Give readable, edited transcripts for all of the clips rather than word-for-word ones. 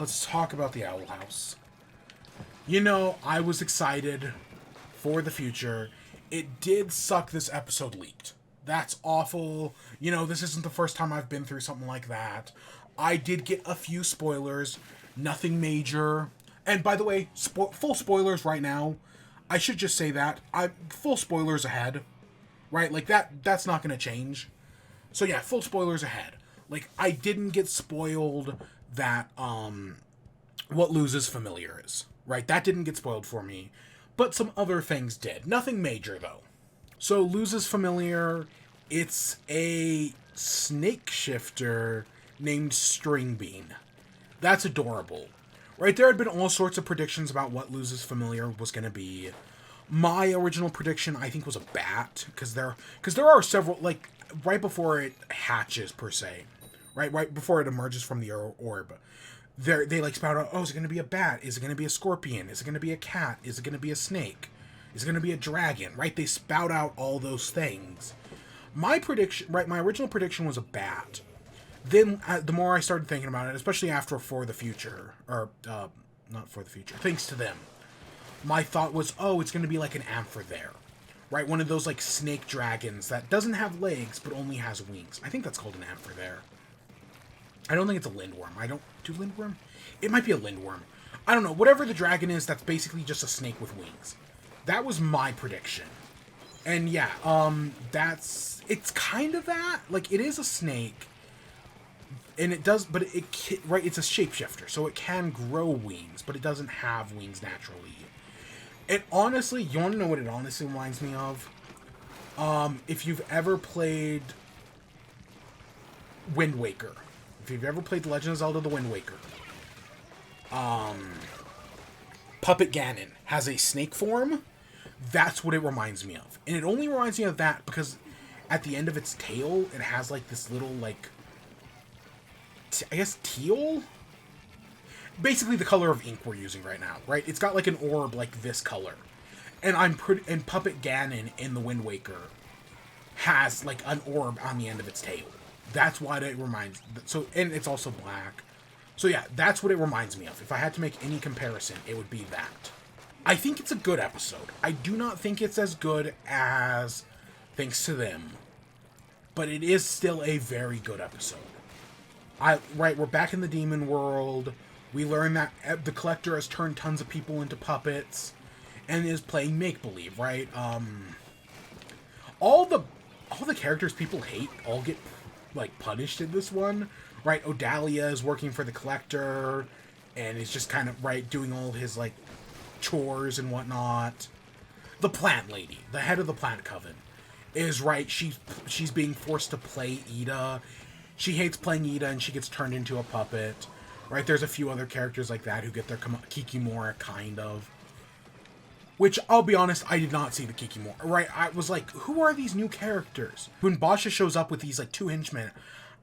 Let's talk about the Owl House. You know, I was excited for the future. It did suck this episode leaked. That's awful. You know, this isn't the first time I've been through something like that. I did get a few spoilers, nothing major. And by the way, full spoilers right now. I should just say that. Full spoilers ahead. Right? Like that's not going to change. So yeah, full spoilers ahead. Like I didn't get spoiled that what loses familiar is. Right? That didn't get spoiled for me. But some other things did. Nothing major though. So loses familiar, it's a snake shifter named Stringbean. That's adorable. Right, there had been all sorts of predictions about what loses familiar was going to be. My original prediction, I think, was a bat, because there are several, like, right before it hatches, per se. Right before it emerges from the orb. They like spout out, oh, is it going to be a bat? Is it going to be a scorpion? Is it going to be a cat? Is it going to be a snake? Is it going to be a dragon? Right, they spout out all those things. My prediction, right, my original prediction was a bat. Then, the more I started thinking about it, especially after For the Future, or, not For the Future, thanks to them, my thought was, oh, it's going to be like an Ampher there. Right, one of those, like, snake dragons that doesn't have legs, but only has wings. I think that's called an Ampher there. I don't think it's a Lindworm. Do Lindworm? It might be a Lindworm. I don't know. Whatever the dragon is, that's basically just a snake with wings. That was my prediction. And yeah, it's kind of that. Like, it is a snake. And it does, but right, it's a shapeshifter, so it can grow wings, but it doesn't have wings naturally. It honestly, you want to know what it honestly reminds me of? If you've ever played Wind Waker. If you've ever played The Legend of Zelda: The Wind Waker. Puppet Ganon has a snake form. That's what it reminds me of. And it only reminds me of that because at the end of its tail, it has like this little, like, I guess teal? Basically the color of ink we're using right now, right? It's got like an orb like this color. And and Puppet Ganon in the Wind Waker has like an orb on the end of its tail. That's what it reminds. So, and it's also black. So yeah, that's what it reminds me of. If I had to make any comparison, it would be that. I think it's a good episode. I do not think it's as good as Thanks to Them, but it is still a very good episode. We're back in the demon world. We learn that the Collector has turned tons of people into puppets and is playing make-believe, right? All the characters people hate all get, like, punished in this one, right? Odalia is working for the Collector and is just kind of, right, doing all his, like, chores and whatnot. The Plant Lady, the head of the Plant Coven, is, right, she's being forced to play Ida. She hates playing Ida, and she gets turned into a puppet. Right, there's a few other characters like that who get their Kikimora, kind of. Which, I'll be honest, I did not see the Kikimora. Right, I was like, who are these new characters? When Basha shows up with these, like, 2 henchmen,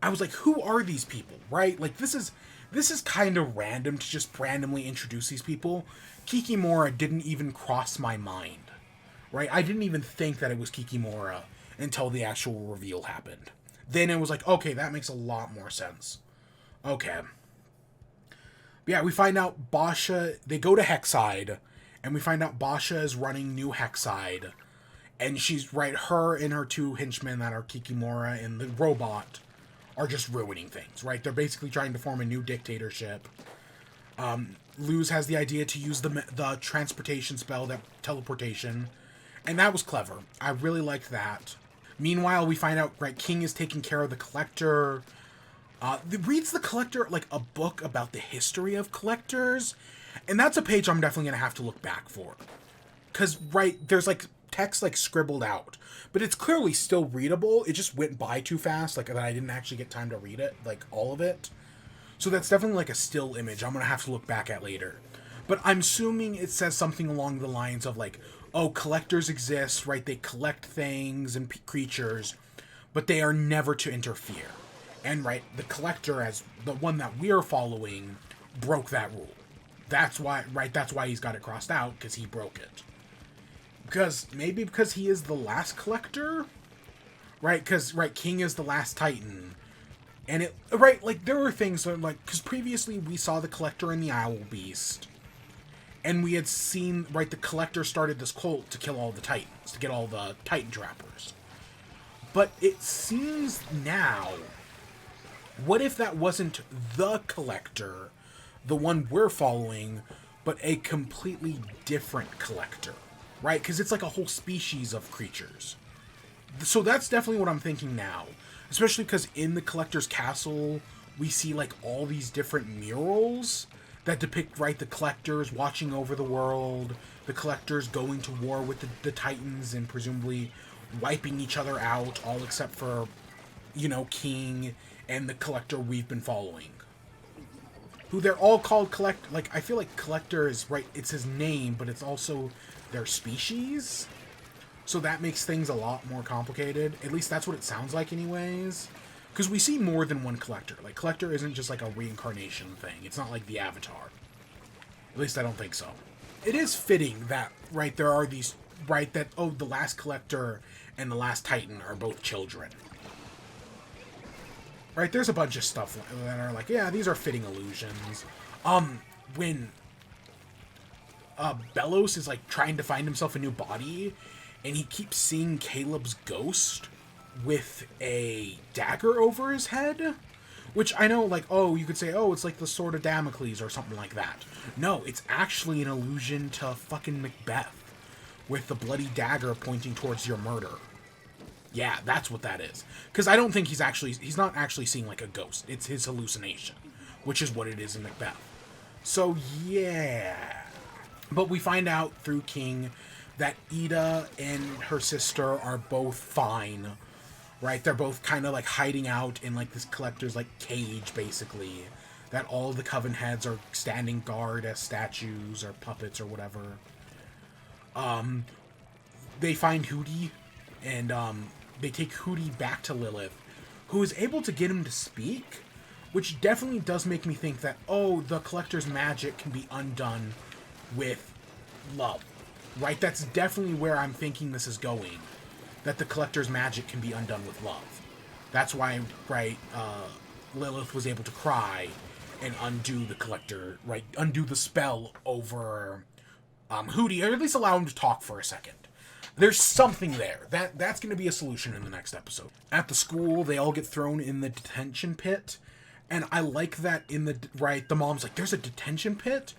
I was like, who are these people? Right, like, this is kind of random to just randomly introduce these people. Kikimora didn't even cross my mind. Right, I didn't even think that it was Kikimora until the actual reveal happened. Then it was like, okay, that makes a lot more sense. Okay. But yeah, we find out Basha, they go to Hexside, and we find out Basha is running New Hexside. And she's, right, her and her 2 henchmen that are Kikimora and the robot are just ruining things, right? They're basically trying to form a new dictatorship. Luz has the idea to use the transportation spell, that teleportation, and that was clever. I really liked that. Meanwhile, we find out, right, King is taking care of the Collector. Reads the Collector, like, a book about the history of collectors. And that's a page I'm definitely going to have to look back for. Because, right, there's, like, text, like, scribbled out. But it's clearly still readable. It just went by too fast, like, that I didn't actually get time to read it, like, all of it. So that's definitely, like, a still image I'm going to have to look back at later. But I'm assuming it says something along the lines of, like, oh, collectors exist, right? They collect things and creatures, but they are never to interfere. And, right, the Collector, as the one that we're following, broke that rule. That's why, right, that's why he's got it crossed out, because he broke it. Because he is the last Collector? Right, because, right, King is the last Titan. And it, right, like, there were things that, like, because previously we saw the Collector and the Owl Beast, and we had seen, right, the Collector started this cult to kill all the Titans, to get all the Titan Trappers. But it seems now, what if that wasn't the Collector, the one we're following, but a completely different Collector, right? Because it's like a whole species of creatures. So that's definitely what I'm thinking now. Especially because in the Collector's Castle, we see, like, all these different murals that depict, right, the Collectors watching over the world, the Collectors going to war with the Titans and presumably wiping each other out, all except for, you know, King and the Collector we've been following. Who they're all called like, I feel like Collector is, right, it's his name, but it's also their species. So that makes things a lot more complicated. At least that's what it sounds like anyways. Because we see more than one Collector. Like, Collector isn't just like a reincarnation thing. It's not like the Avatar. At least I don't think so. It is fitting that, right, there are these, right, that, oh, the last Collector and the last Titan are both children. Right, there's a bunch of stuff that are like, yeah, these are fitting allusions. When Bellows is, like, trying to find himself a new body, and he keeps seeing Caleb's ghost with a dagger over his head. Which I know, like, oh, you could say, oh, it's like the Sword of Damocles or something like that. No, it's actually an allusion to fucking Macbeth with the bloody dagger pointing towards your murder. Yeah, that's what that is. Because I don't think he's not actually seeing, like, a ghost. It's his hallucination, which is what it is in Macbeth. So, yeah. But we find out through King that Ida and her sister are both fine, right? They're both kind of, like, hiding out in, like, this Collector's, like, cage, basically. That all the Coven heads are standing guard as statues or puppets or whatever. They find Hootie, and, they take Hootie back to Lilith, who is able to get him to speak, which definitely does make me think that, oh, the Collector's magic can be undone with love. Right, that's definitely where I'm thinking this is going. That the Collector's magic can be undone with love. That's why, right, Lilith was able to cry and undo the Collector, right, undo the spell over Hootie, or at least allow him to talk for a second. There's something there. That's going to be a solution in the next episode. At the school, they all get thrown in the detention pit, and I like that the mom's like, there's a detention pit?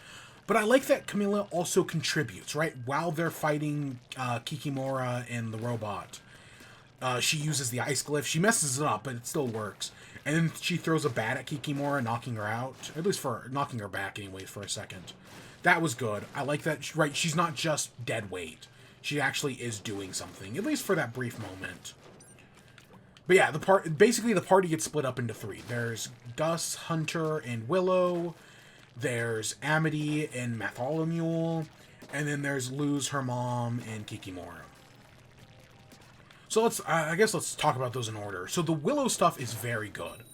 But I like that Camilla also contributes, right? While they're fighting Kikimora and the robot, she uses the ice glyph. She messes it up, but it still works. And then she throws a bat at Kikimora, knocking her out. At least for knocking her back, anyways, for a second. That was good. I like that, right? She's not just dead weight. She actually is doing something, at least for that brief moment. But yeah, basically the party gets split up into three. There's Gus, Hunter, and Willow. There's Amity and Bartholomew, and then there's Luz, her mom, and Kikimora. So I guess let's talk about those in order. So the Willow stuff is very good,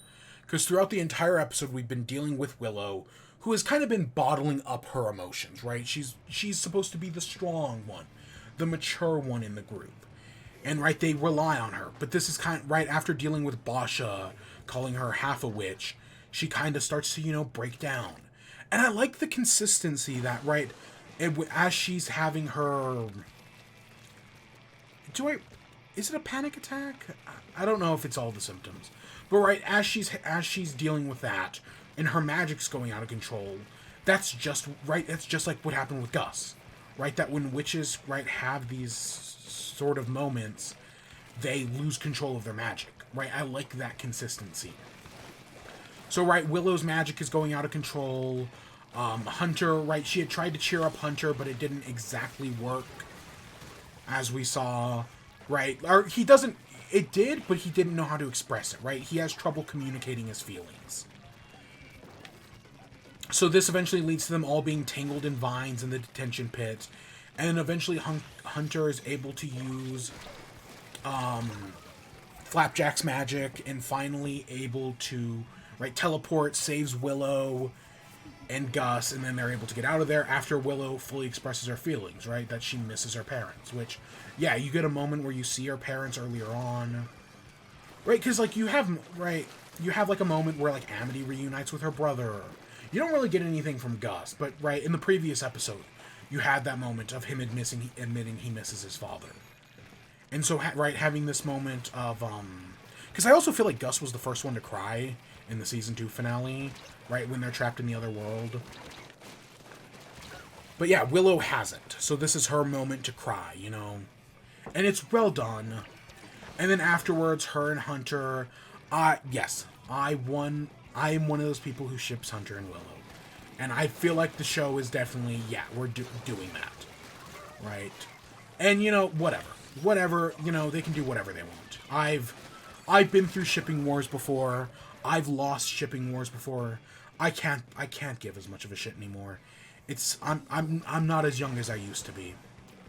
because throughout the entire episode we've been dealing with Willow, who has kind of been bottling up her emotions, right? She's supposed to be the strong one, the mature one in the group. And, right, they rely on her. But this is kind of, right, after dealing with Basha, calling her half a witch, she kind of starts to, break down. And I like the consistency that, right, as she's having her... Is it a panic attack? I don't know if it's all the symptoms. But, right, as she's dealing with that, and her magic's going out of control, that's just, right, that's just like what happened with Gus. Right, that when witches, right, have these sort of moments, they lose control of their magic. Right, I like that consistency. So, right, Willow's magic is going out of control. Hunter, right, she had tried to cheer up Hunter, but it didn't exactly work, as we saw, right? Or it did, but he didn't know how to express it, right? He has trouble communicating his feelings. So this eventually leads to them all being tangled in vines in the detention pit, and then eventually Hunter is able to use Flapjack's magic, and finally able to, right, teleport, saves Willow and Gus, and then they're able to get out of there after Willow fully expresses her feelings, right, that she misses her parents, which, yeah, you get a moment where you see her parents earlier on, right, because, like, you have, right, you have, like, a moment where, like, Amity reunites with her brother. You don't really get anything from Gus, but, right, in the previous episode, you had that moment of him admitting he misses his father. And so, right, having this moment of, because I also feel like Gus was the first one to cry in the Season 2 finale, right, when they're trapped in the other world. But yeah, Willow hasn't, so this is her moment to cry, you know? And it's well done. And then afterwards, her and Hunter, yes, I am one of those people who ships Hunter and Willow. And I feel like the show is definitely, yeah, we're doing that. Right? And, you know, whatever, you know, they can do whatever they want. I've been through shipping wars before. I've lost shipping wars before. I can't give as much of a shit anymore. I'm not as young as I used to be.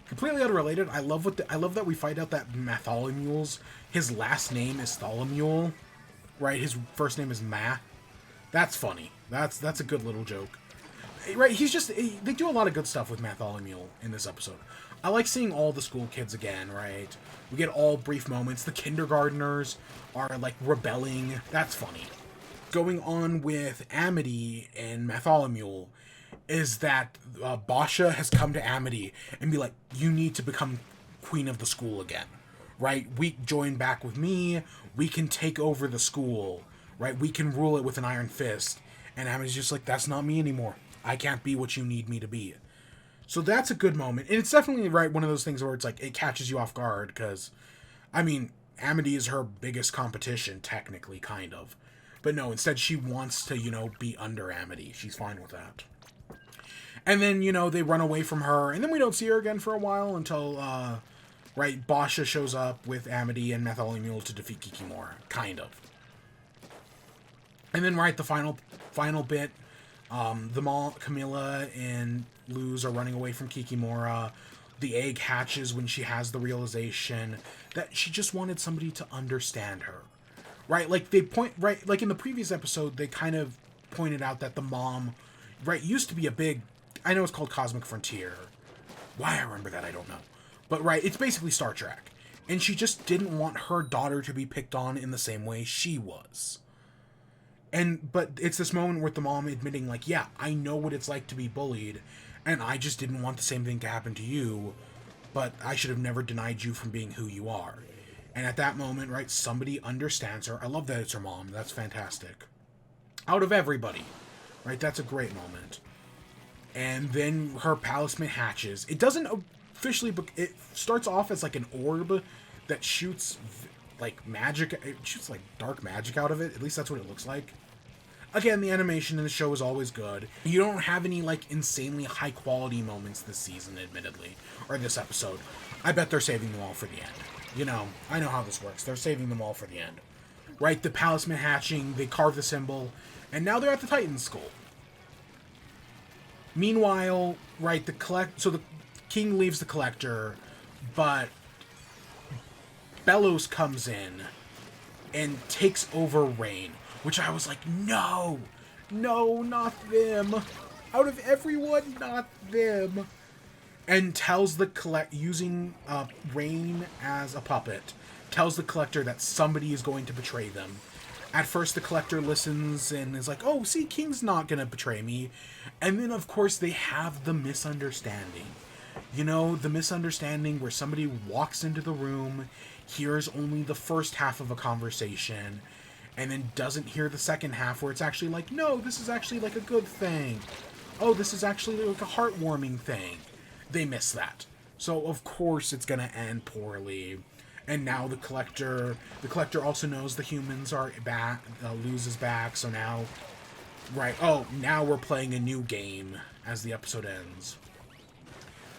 Completely unrelated, I love that we find out that Bartholomew's, his last name is Tholomew, right? His first name is Ma. That's funny. That's a good little joke. Right, they do a lot of good stuff with Bartholomew in this episode. I like seeing all the school kids again, right? We get all brief moments. The kindergartners are, like, rebelling. That's funny. Going on with Amity and Bartholomew is that Basha has come to Amity and be like, you need to become queen of the school again, right? We join back with me. We can take over the school, right? We can rule it with an iron fist. And Amity's just like, that's not me anymore. I can't be what you need me to be. So that's a good moment. And it's definitely, right, one of those things where it's like, it catches you off guard because, I mean, Amity is her biggest competition, technically, kind of. But no, instead she wants to, you know, be under Amity. She's fine with that. And then, you know, they run away from her, and then we don't see her again for a while until, right, Basha shows up with Amity and Bartholomew to defeat Kikimora. Kind of. And then, right, the final bit, Camilla and Luz are running away from Kikimora. The egg hatches when she has the realization that she just wanted somebody to understand her. Right, like, like, in the previous episode, they kind of pointed out that the mom, right, used to be a big, I know it's called Cosmic Frontier. Why I remember that, I don't know. But, right, it's basically Star Trek. And she just didn't want her daughter to be picked on in the same way she was. But it's this moment with the mom admitting, like, yeah, I know what it's like to be bullied, and I just didn't want the same thing to happen to you, but I should have never denied you from being who you are. And at that moment, right, somebody understands her. I love that it's her mom. That's fantastic. Out of everybody, right, that's a great moment. And then her talisman hatches. It doesn't officially, it starts off as like an orb that shoots like magic. It shoots like dark magic out of it. At least that's what it looks like. Again, the animation in the show is always good. You don't have any like insanely high quality moments this season, admittedly, or this episode. I bet they're saving them all for the end. You know, I know how this works. They're saving them all for the end. Right, the talisman hatching, they carve the symbol, and now they're at the Titan School. Meanwhile, right, so the king leaves the collector, but Bellows comes in and takes over Rain, which I was like, no, not them. Out of everyone, not them. And tells the using Rain as a puppet, tells the collector that somebody is going to betray them. At first, the collector listens and is like, oh, see, King's not going to betray me. And then, of course, they have the misunderstanding. You know, the misunderstanding where somebody walks into the room, hears only the first half of a conversation, and then doesn't hear the second half where it's actually like, no, this is actually like a good thing. Oh, this is actually like a heartwarming thing. They miss that. So, of course, it's going to end poorly. And now the collector also knows the humans are back, Luz is back, so now, right, oh, now we're playing a new game as the episode ends.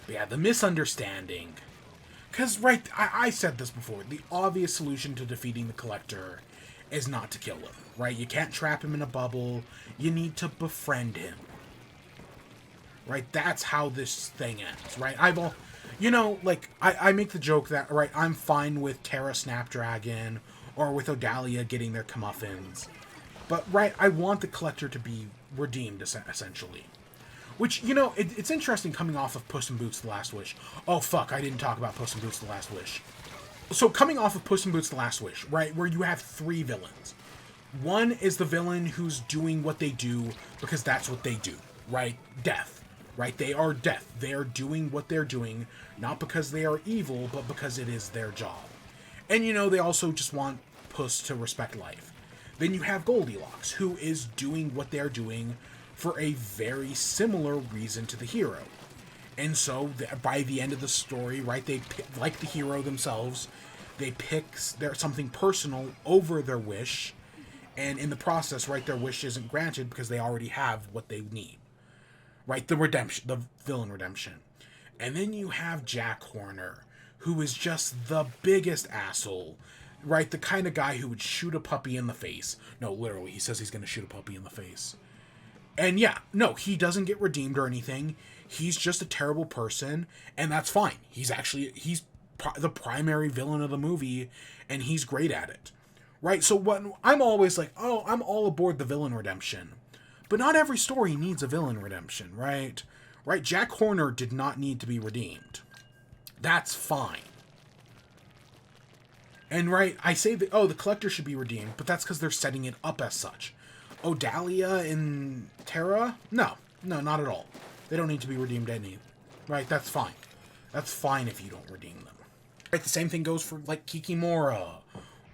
But yeah, the misunderstanding. Because, right, I said this before, the obvious solution to defeating the collector is not to kill him, right? You can't trap him in a bubble, you need to befriend him. Right, that's how this thing ends, right? You know, like, I make the joke that, right, I'm fine with Terra Snapdragon or with Odalia getting their comeuppance. But, right, I want the collector to be redeemed, essentially. Which, you know, it's interesting coming off of Puss in Boots: The Last Wish. Oh, fuck, I didn't talk about Puss in Boots: The Last Wish. So, coming off of Puss in Boots: The Last Wish, right, where you have 3 villains. One is the villain who's doing what they do because that's what they do, right? Death, right? They are death. They are doing what they're doing, not because they are evil, but because it is their job. And, they also just want Puss to respect life. Then you have Goldilocks, who is doing what they're doing for a very similar reason to the hero. And so, by the end of the story, right, they pick, like the hero themselves, they pick something personal over their wish, and in the process, right, their wish isn't granted because they already have what they need. Right, the redemption, the villain redemption. And then you have Jack Horner, who is just the biggest asshole, right? The kind of guy who would shoot a puppy in the face. No, literally, he says he's going to shoot a puppy in the face. And yeah, no, he doesn't get redeemed or anything. He's just a terrible person, and that's fine. He's the primary villain of the movie, and he's great at it. Right? So I'm always like, oh, I'm all aboard the villain redemption. But not every story needs a villain redemption, right? Right? Jack Horner did not need to be redeemed. That's fine. And right, I say that, the collector should be redeemed, but that's because they're setting it up as such. Dahlia and Terra? No, not at all. They don't need to be redeemed any. Right, that's fine. That's fine if you don't redeem them. Right, the same thing goes for, like, Kikimora,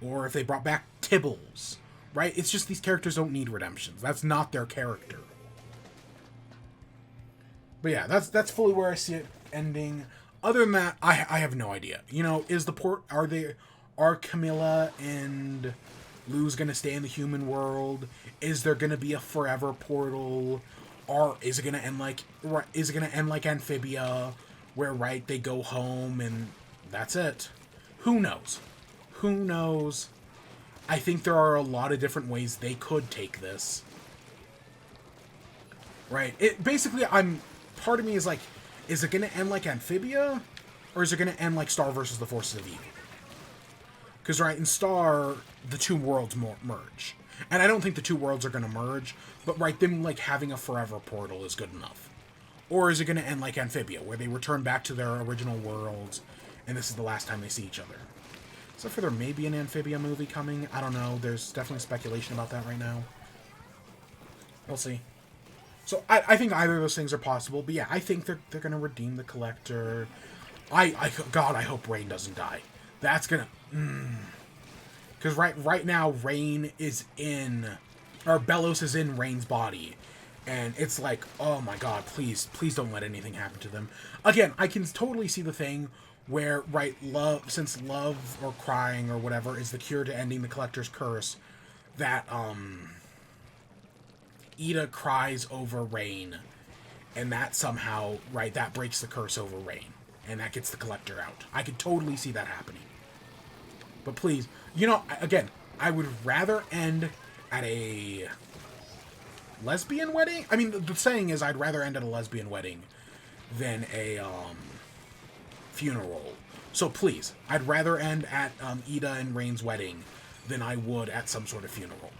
or if they brought back Tibbles. Right, it's just these characters don't need redemptions. That's not their character. But yeah, that's fully where I see it ending. Other than that, I have no idea. Is the are Camilla and Lou's gonna stay in the human world? Is there gonna be a forever portal? Or is it gonna end like Amphibia, where they go home and that's it? Who knows? I think there are a lot of different ways they could take this. Right? Part of me is like, is it gonna end like Amphibia? Or is it gonna end like Star versus the Forces of Evil? Because, right, in Star, the two worlds merge. And I don't think the two worlds are going to merge, but, right, them, having a forever portal is good enough. Or is it going to end like Amphibia, where they return back to their original worlds, and this is the last time they see each other? Except for there may be an Amphibia movie coming. I don't know. There's definitely speculation about that right now. We'll see. So, I think either of those things are possible, but yeah, I think they're going to redeem the Collector. God, I hope Rain doesn't die. That's gonna... Because right now, Rain is in... Or Bellows is in Rain's body. And it's like, oh my god, please don't let anything happen to them. Again, I can totally see the thing where, since love or crying or whatever is the cure to ending the Collector's curse, that, Ida cries over Rain. And that somehow, that breaks the curse over Rain. And that gets the Collector out. I could totally see that happening. But please, again, I would rather end at a lesbian wedding? I mean, the saying is I'd rather end at a lesbian wedding than a funeral. So please, I'd rather end at Ida and Rain's wedding than I would at some sort of funeral.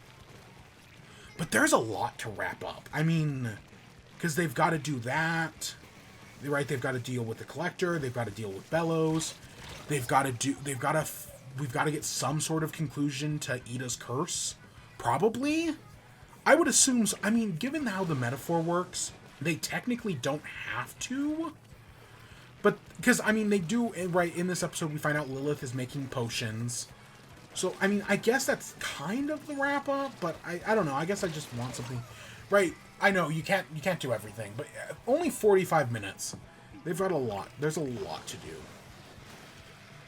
But there's a lot to wrap up. I mean, because they've got to do that. Right? They've got to deal with the Collector. They've got to deal with Bellows. We've got to get some sort of conclusion to Ida's curse. Probably. I would assume, given how the metaphor works, they technically don't have to. But, because, they do, right, in this episode we find out Lilith is making potions. So, I guess that's kind of the wrap-up, but I don't know. I guess I just want something. Right, I know, you can't do everything, but only 45 minutes. They've got a lot. There's a lot to do.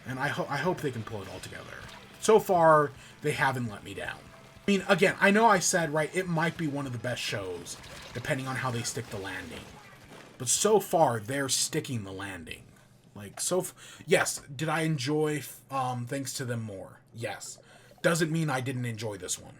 And I hope they can pull it all together. So far, they haven't let me down. Again, I know I said, it might be one of the best shows, depending on how they stick the landing. But so far, they're sticking the landing. Yes, did I enjoy thanks to them more? Yes. Doesn't mean I didn't enjoy this one.